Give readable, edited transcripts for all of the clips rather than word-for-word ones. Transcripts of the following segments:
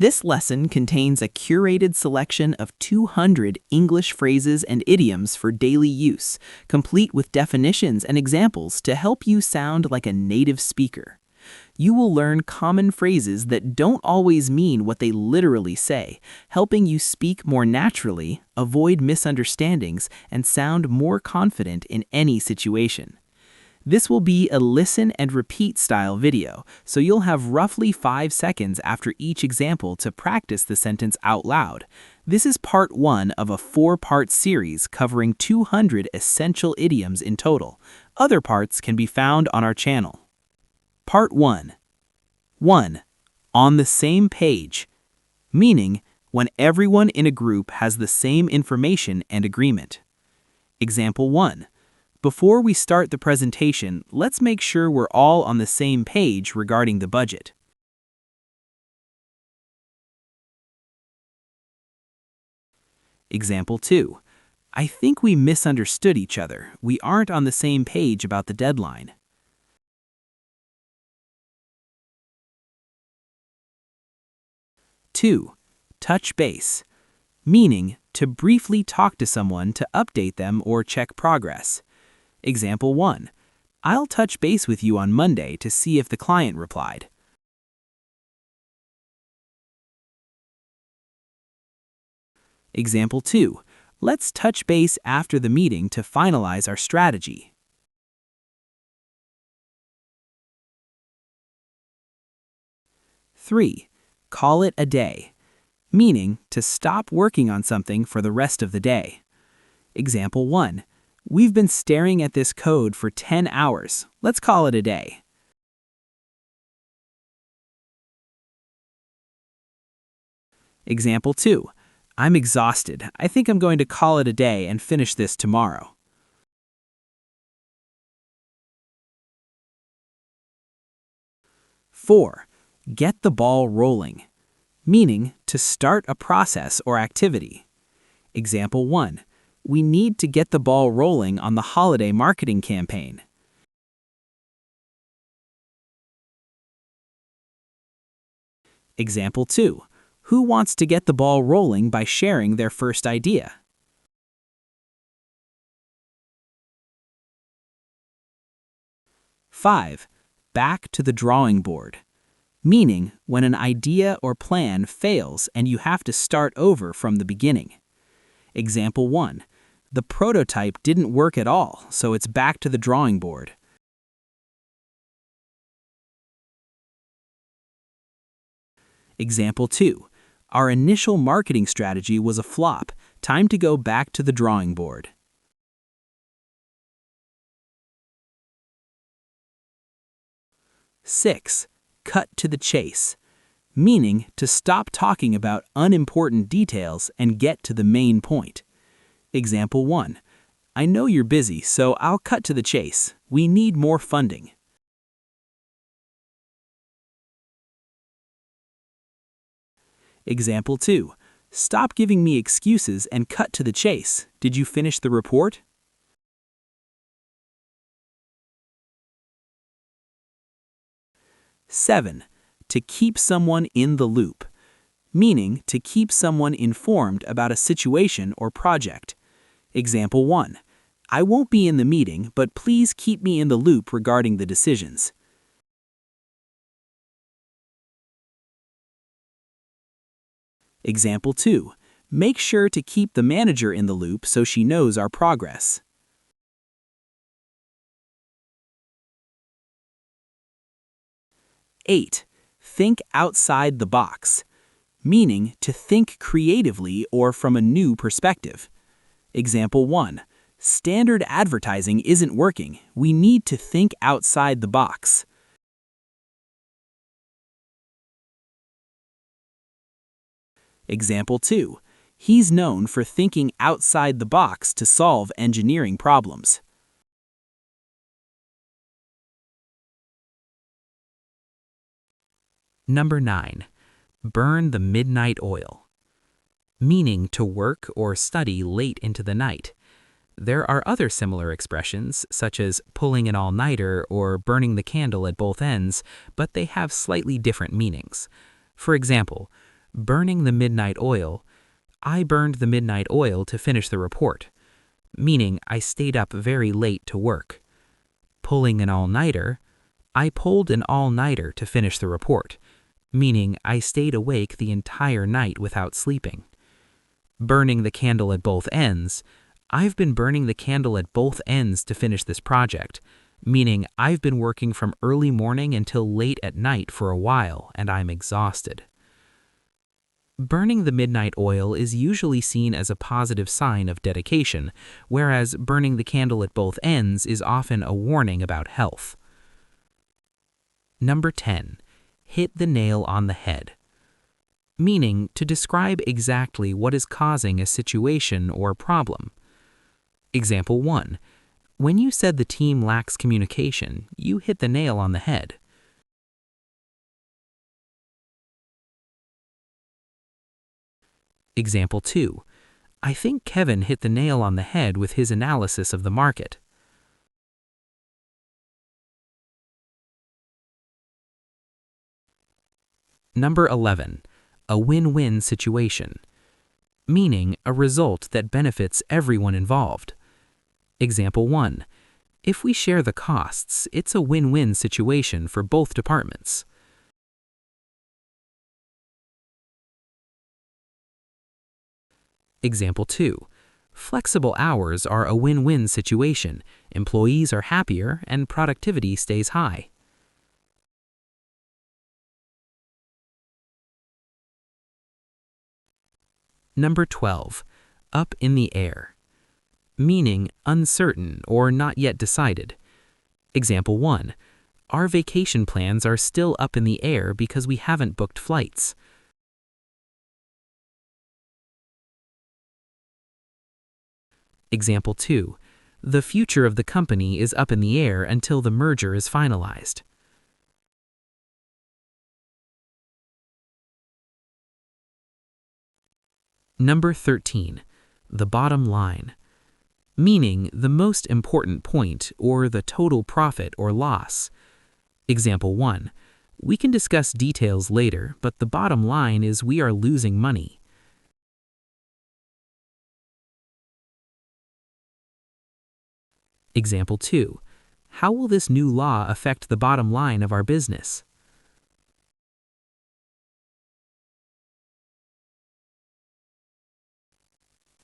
This lesson contains a curated selection of 200 English phrases and idioms for daily use, complete with definitions and examples to help you sound like a native speaker. You will learn common phrases that don't always mean what they literally say, helping you speak more naturally, avoid misunderstandings, and sound more confident in any situation. This will be a listen and repeat style video, so you'll have roughly 5 seconds after each example to practice the sentence out loud. This is part 1 of a 4-part series covering 200 essential idioms in total. Other parts can be found on our channel. Part 1. 1. On the same page, meaning when everyone in a group has the same information and agreement. Example 1. Before we start the presentation, let's make sure we're all on the same page regarding the budget. Example 2. I think we misunderstood each other. We aren't on the same page about the deadline. Two. Touch base, meaning to briefly talk to someone to update them or check progress. Example 1. I'll touch base with you on Monday to see if the client replied. Example 2. Let's touch base after the meeting to finalize our strategy. Three. Call it a day, meaning to stop working on something for the rest of the day. Example 1. We've been staring at this code for 10 hours. Let's call it a day. Example 2. I'm exhausted. I think I'm going to call it a day and finish this tomorrow. Four. Get the ball rolling, meaning to start a process or activity. Example 1. We need to get the ball rolling on the holiday marketing campaign. Example 2. Who wants to get the ball rolling by sharing their first idea? Five. Back to the drawing board, meaning when an idea or plan fails and you have to start over from the beginning. Example 1. The prototype didn't work at all, so it's back to the drawing board. Example 2. Our initial marketing strategy was a flop. Time to go back to the drawing board. Six. Cut to the chase, meaning to stop talking about unimportant details and get to the main point. Example 1. I know you're busy, so I'll cut to the chase. We need more funding. Example 2. Stop giving me excuses and cut to the chase. Did you finish the report? Seven. To keep someone in the loop, meaning to keep someone informed about a situation or project. Example 1. I won't be in the meeting, but please keep me in the loop regarding the decisions. Example 2. Make sure to keep the manager in the loop so she knows our progress. 8. Think outside the box, meaning to think creatively or from a new perspective. Example 1. Standard advertising isn't working. We need to think outside the box. Example 2. He's known for thinking outside the box to solve engineering problems. Number 9. Burn the midnight oil, meaning to work or study late into the night. There are other similar expressions, such as pulling an all-nighter or burning the candle at both ends, but they have slightly different meanings. For example, Burning the midnight oil. I burned the midnight oil to finish the report, meaning I stayed up very late to work. Pulling an all-nighter. I pulled an all-nighter to finish the report, meaning I stayed awake the entire night without sleeping. Burning the candle at both ends. I've been burning the candle at both ends to finish this project, meaning I've been working from early morning until late at night for a while and I'm exhausted. Burning the midnight oil is usually seen as a positive sign of dedication, whereas burning the candle at both ends is often a warning about health. Number 10. Hit the nail on the head. Meaning to describe exactly what is causing a situation or problem. Example 1. When you said the team lacks communication, you hit the nail on the head. Example 2. I think Kevin hit the nail on the head with his analysis of the market. Number 11. A win-win situation. Meaning a result that benefits everyone involved. Example 1. If we share the costs, it's a win-win situation for both departments. Example 2. Flexible hours are a win-win situation. Employees are happier and productivity stays high. Number 12. Up in the air. Meaning uncertain or not yet decided. Example 1. Our vacation plans are still up in the air because we haven't booked flights. Example 2. The future of the company is up in the air until the merger is finalized. Number 13. The bottom line. Meaning the most important point or the total profit or loss. Example 1. We can discuss details later, but the bottom line is we are losing money. Example 2. How will this new law affect the bottom line of our business?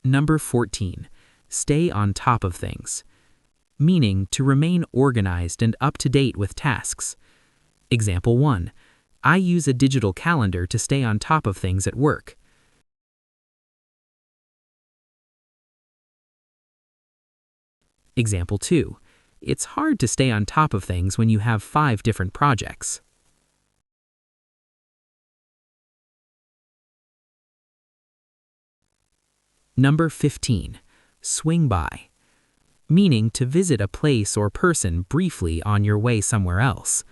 Number 14. Stay on top of things. Meaning to remain organized and up to date with tasks. Example 1. I use a digital calendar to stay on top of things at work. Example 2. It's hard to stay on top of things when you have 5 different projects. Number 15. Swing by. Meaning to visit a place or person briefly on your way somewhere else.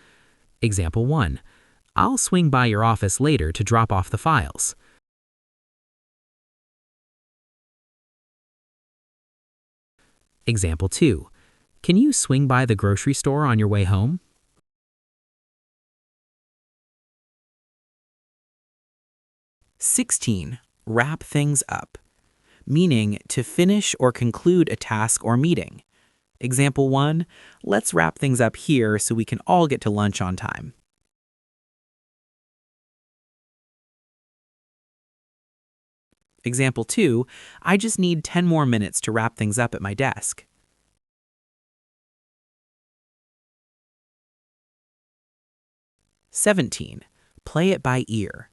Example 1. I'll swing by your office later to drop off the files. Example 2. Can you swing by the grocery store on your way home? "16. Wrap things up. Meaning to finish or conclude a task or meeting. Example 1. Let's wrap things up here so we can all get to lunch on time. Example 2. I just need 10 more minutes to wrap things up at my desk. "17. Play it by ear.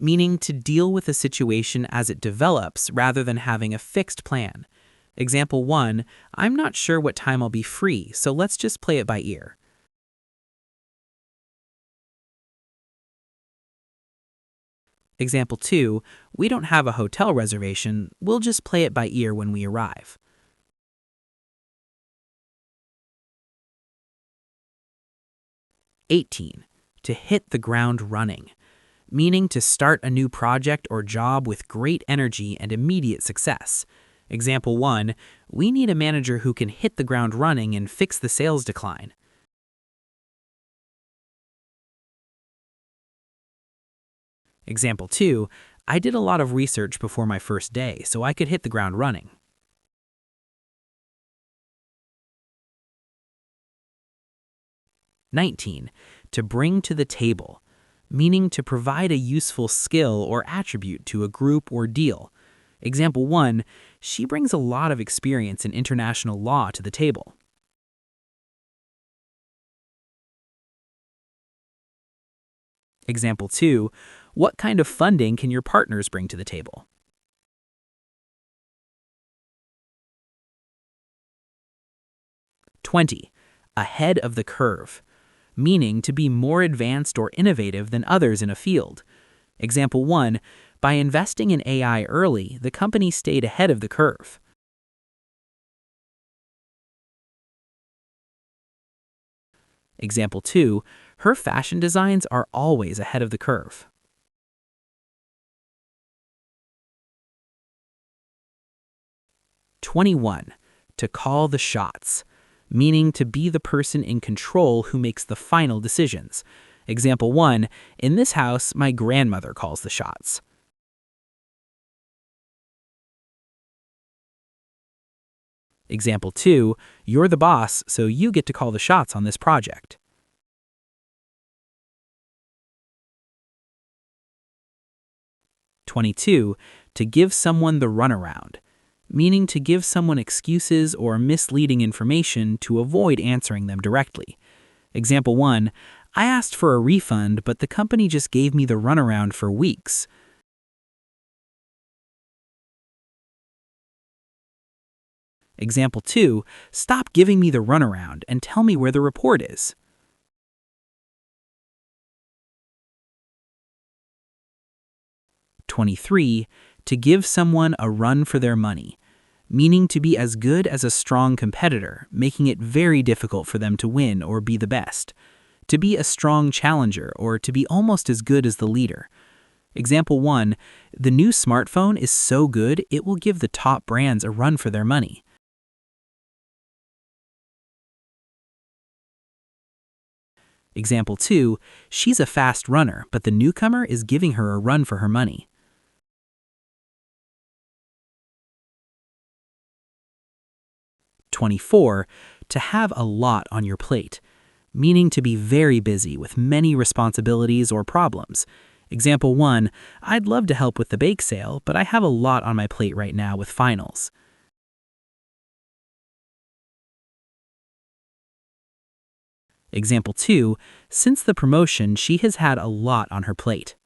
Meaning to deal with a situation as it develops rather than having a fixed plan. Example 1. I'm not sure what time I'll be free, so let's just play it by ear. Example 2. We don't have a hotel reservation, we'll just play it by ear when we arrive. 18. To hit the ground running. Meaning to start a new project or job with great energy and immediate success. Example 1. We need a manager who can hit the ground running and fix the sales decline. Example 2, I did a lot of research before my first day so I could hit the ground running. 19. To bring to the table, meaning to provide a useful skill or attribute to a group or deal. Example 1, she brings a lot of experience in international law to the table. Example 2, what kind of funding can your partners bring to the table? 20. Ahead of the curve, meaning to be more advanced or innovative than others in a field. Example 1, by investing in AI early, the company stayed ahead of the curve. Example 2, her fashion designs are always ahead of the curve. 21. To call the shots, meaning to be the person in control who makes the final decisions. Example 1, in this house, my grandmother calls the shots. Example 2, you're the boss, so you get to call the shots on this project. 22. To give someone the runaround, meaning to give someone excuses or misleading information to avoid answering them directly. Example 1, I asked for a refund, but the company just gave me the runaround for weeks. Example 2, stop giving me the runaround and tell me where the report is. 23. To give someone a run for their money, meaning to be as good as a strong competitor, making it very difficult for them to win or be the best. To be a strong challenger or to be almost as good as the leader. Example 1, the new smartphone is so good it will give the top brands a run for their money. Example 2, she's a fast runner, but the newcomer is giving her a run for her money. 24. To have a lot on your plate, meaning to be very busy with many responsibilities or problems. Example 1, I'd love to help with the bake sale, but I have a lot on my plate right now with finals. Example 2, since the promotion, she has had a lot on her plate.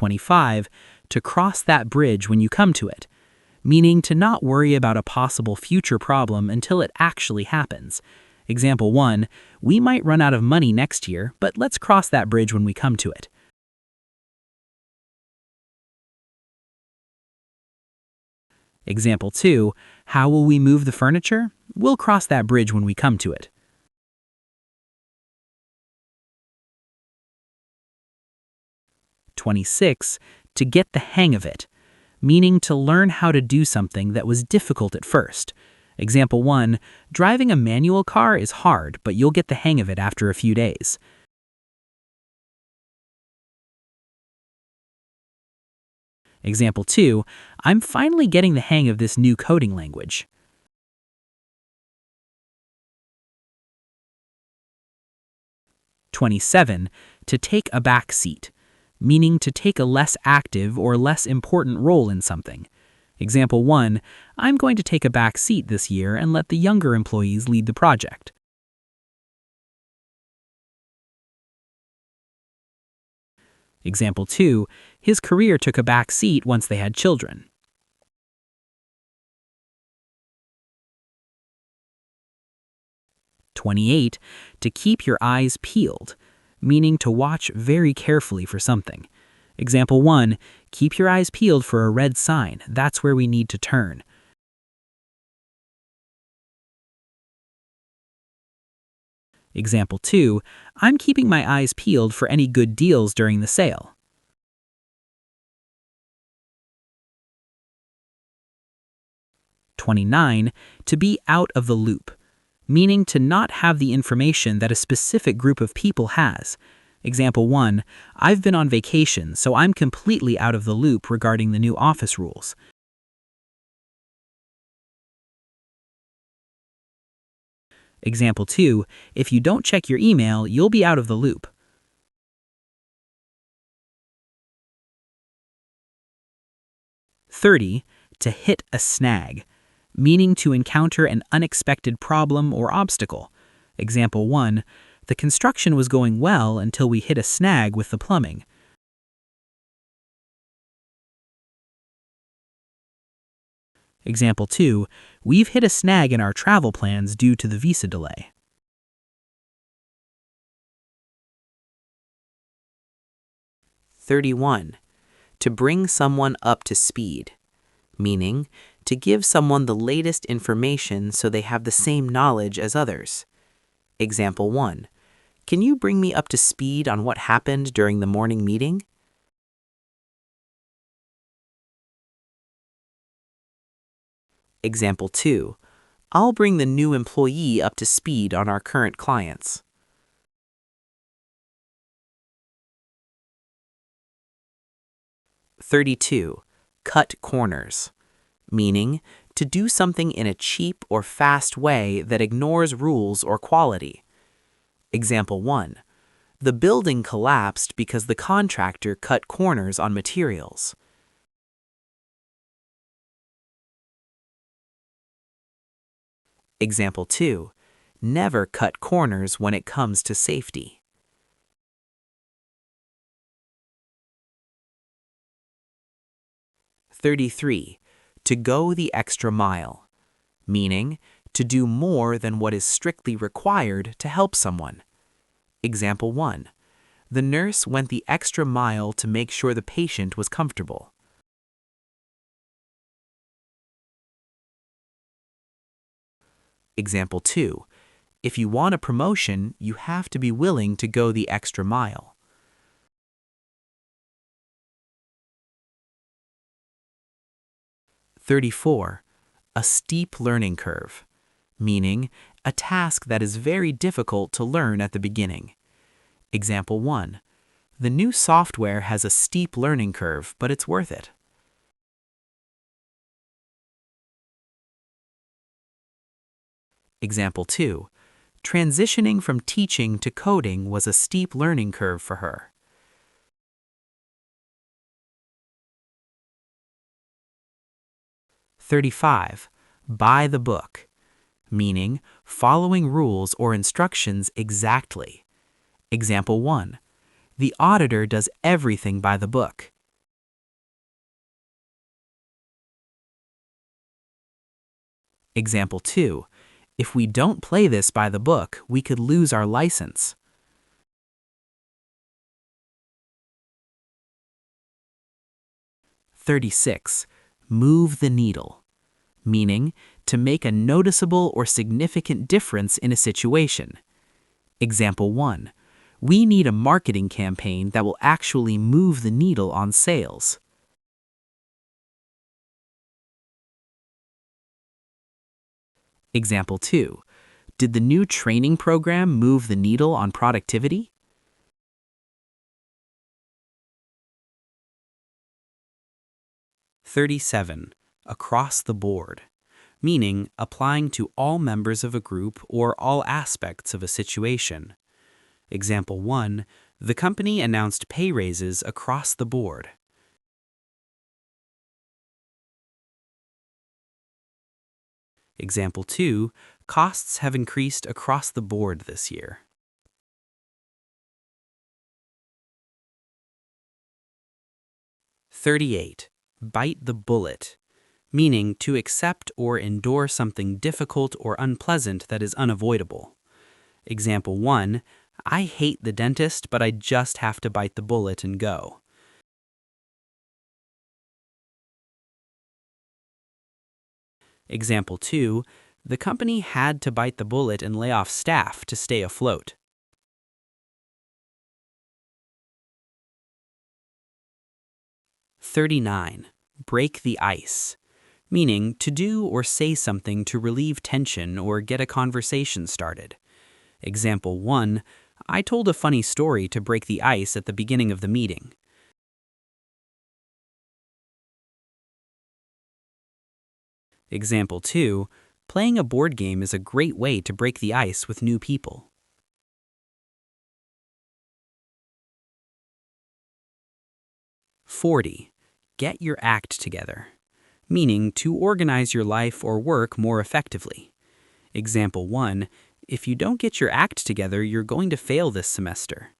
25. To cross that bridge when you come to it, meaning to not worry about a possible future problem until it actually happens. Example 1, we might run out of money next year, but let's cross that bridge when we come to it. Example 2, how will we move the furniture? We'll cross that bridge when we come to it. 26. To get the hang of it, meaning to learn how to do something that was difficult at first. Example 1, driving a manual car is hard, but you'll get the hang of it after a few days. Example 2, I'm finally getting the hang of this new coding language. 27. To take a back seat, meaning to take a less active or less important role in something. Example 1, I'm going to take a back seat this year and let the younger employees lead the project. Example 2, his career took a back seat once they had children. 28. To keep your eyes peeled, meaning to watch very carefully for something. Example 1, keep your eyes peeled for a red sign, that's where we need to turn. Example 2, I'm keeping my eyes peeled for any good deals during the sale. 29. To be out of the loop, meaning to not have the information that a specific group of people has. Example 1, I've been on vacation, so I'm completely out of the loop regarding the new office rules. Example 2, if you don't check your email, you'll be out of the loop. 30, to hit a snag, meaning to encounter an unexpected problem or obstacle. Example 1, the construction was going well until we hit a snag with the plumbing. Example 2, we've hit a snag in our travel plans due to the visa delay. 31, to bring someone up to speed, meaning to give someone the latest information so they have the same knowledge as others. Example 1, can you bring me up to speed on what happened during the morning meeting? Example 2, I'll bring the new employee up to speed on our current clients. 32, cut corners, meaning to do something in a cheap or fast way that ignores rules or quality. Example 1, the building collapsed because the contractor cut corners on materials. Example 2, never cut corners when it comes to safety. 33, to go the extra mile, meaning to do more than what is strictly required to help someone. Example 1, the nurse went the extra mile to make sure the patient was comfortable. Example 2, if you want a promotion, you have to be willing to go the extra mile. 34, a steep learning curve, meaning a task that is very difficult to learn at the beginning. Example 1, the new software has a steep learning curve, but it's worth it. Example 2, transitioning from teaching to coding was a steep learning curve for her. 35, by the book, meaning following rules or instructions exactly. Example 1, the auditor does everything by the book. Example 2, if we don't play this by the book, we could lose our license. 36, move the needle, meaning to make a noticeable or significant difference in a situation. Example 1, we need a marketing campaign that will actually move the needle on sales. Example 2, did the new training program move the needle on productivity? 37, across the board, meaning applying to all members of a group or all aspects of a situation. Example 1, the company announced pay raises across the board. Example 2, costs have increased across the board this year. 38, bite the bullet, meaning to accept or endure something difficult or unpleasant that is unavoidable. Example 1, I hate the dentist, but I just have to bite the bullet and go. Example 2, the company had to bite the bullet and lay off staff to stay afloat. 39, break the ice, meaning to do or say something to relieve tension or get a conversation started. Example 1, I told a funny story to break the ice at the beginning of the meeting. Example 2, playing a board game is a great way to break the ice with new people. 40. Get your act together, meaning to organize your life or work more effectively. Example 1, if you don't get your act together, you're going to fail this semester.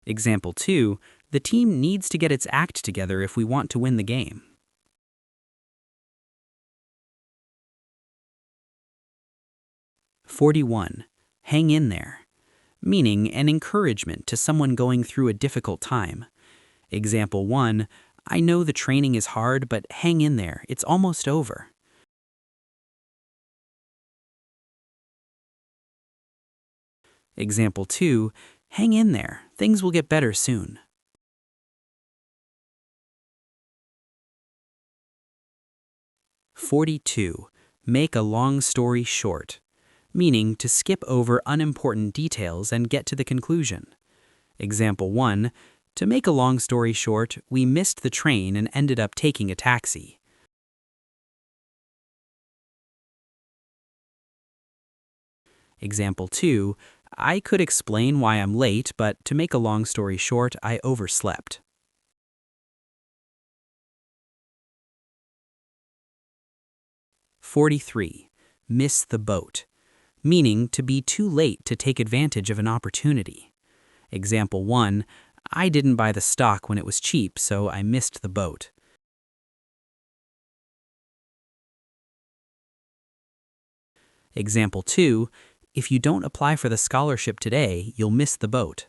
Example 2, the team needs to get its act together if we want to win the game. 41. Hang in there, meaning an encouragement to someone going through a difficult time. Example 1, I know the training is hard, but hang in there, it's almost over. Example 2, hang in there, things will get better soon. 42. Make a long story short, meaning to skip over unimportant details and get to the conclusion. Example 1, to make a long story short, we missed the train and ended up taking a taxi. Example 2, I could explain why I'm late, but to make a long story short, I overslept. 43. Miss the boat, meaning to be too late to take advantage of an opportunity. Example 1, I didn't buy the stock when it was cheap, so I missed the boat. Example 2, if you don't apply for the scholarship today, you'll miss the boat.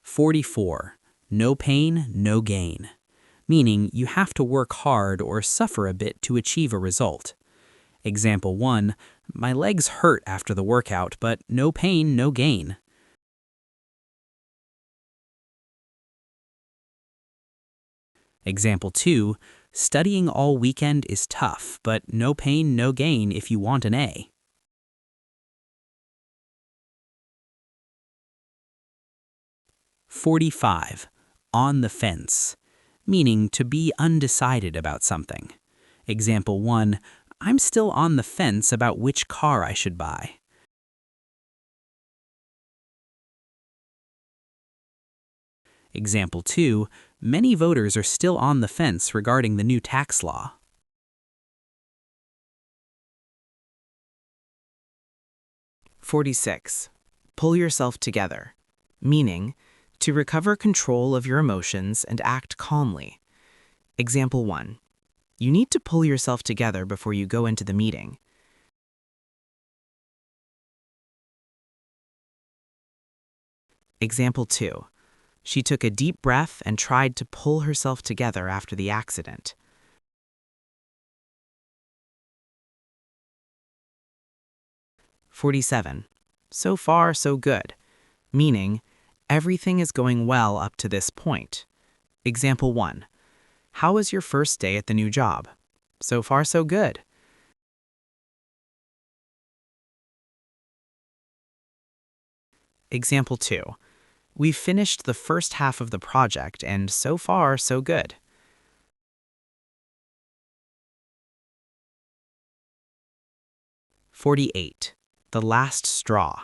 44. No pain, no gain, meaning you have to work hard or suffer a bit to achieve a result. Example 1, my legs hurt after the workout, but no pain, no gain. Example 2, studying all weekend is tough, but no pain, no gain if you want an A. 45. On the fence, meaning to be undecided about something. Example 1, I'm still on the fence about which car I should buy. Example 2, many voters are still on the fence regarding the new tax law. 46. Pull yourself together, meaning to recover control of your emotions and act calmly. Example 1. You need to pull yourself together before you go into the meeting. Example 2. She took a deep breath and tried to pull herself together after the accident. 47. So far, so good, meaning everything is going well up to this point. Example 1. How was your first day at the new job? So far, so good. Example 2. We've finished the first half of the project and so far, so good. 48. The last straw,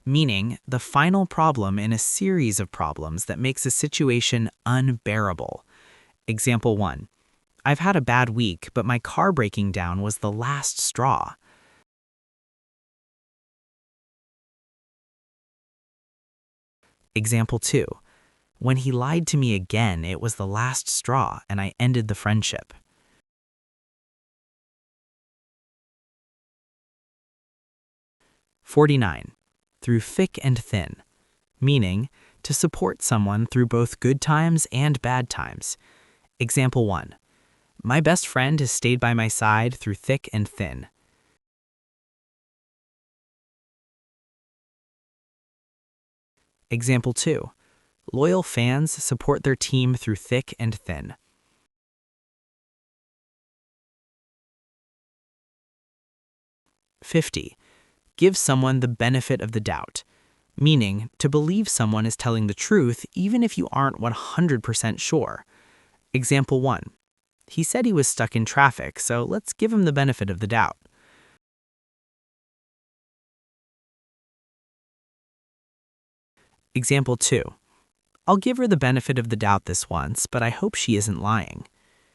meaning the final problem in a series of problems that makes a situation unbearable. Example 1. I've had a bad week, but my car breaking down was the last straw. Example 2. When he lied to me again, it was the last straw, and I ended the friendship. 49. Through thick and thin, meaning to support someone through both good times and bad times. Example 1. My best friend has stayed by my side through thick and thin. Example 2. Loyal fans support their team through thick and thin. 50. Give someone the benefit of the doubt, meaning to believe someone is telling the truth even if you aren't 100% sure. Example 1. He said he was stuck in traffic, so let's give him the benefit of the doubt. Example 2. I'll give her the benefit of the doubt this once, but I hope she isn't lying.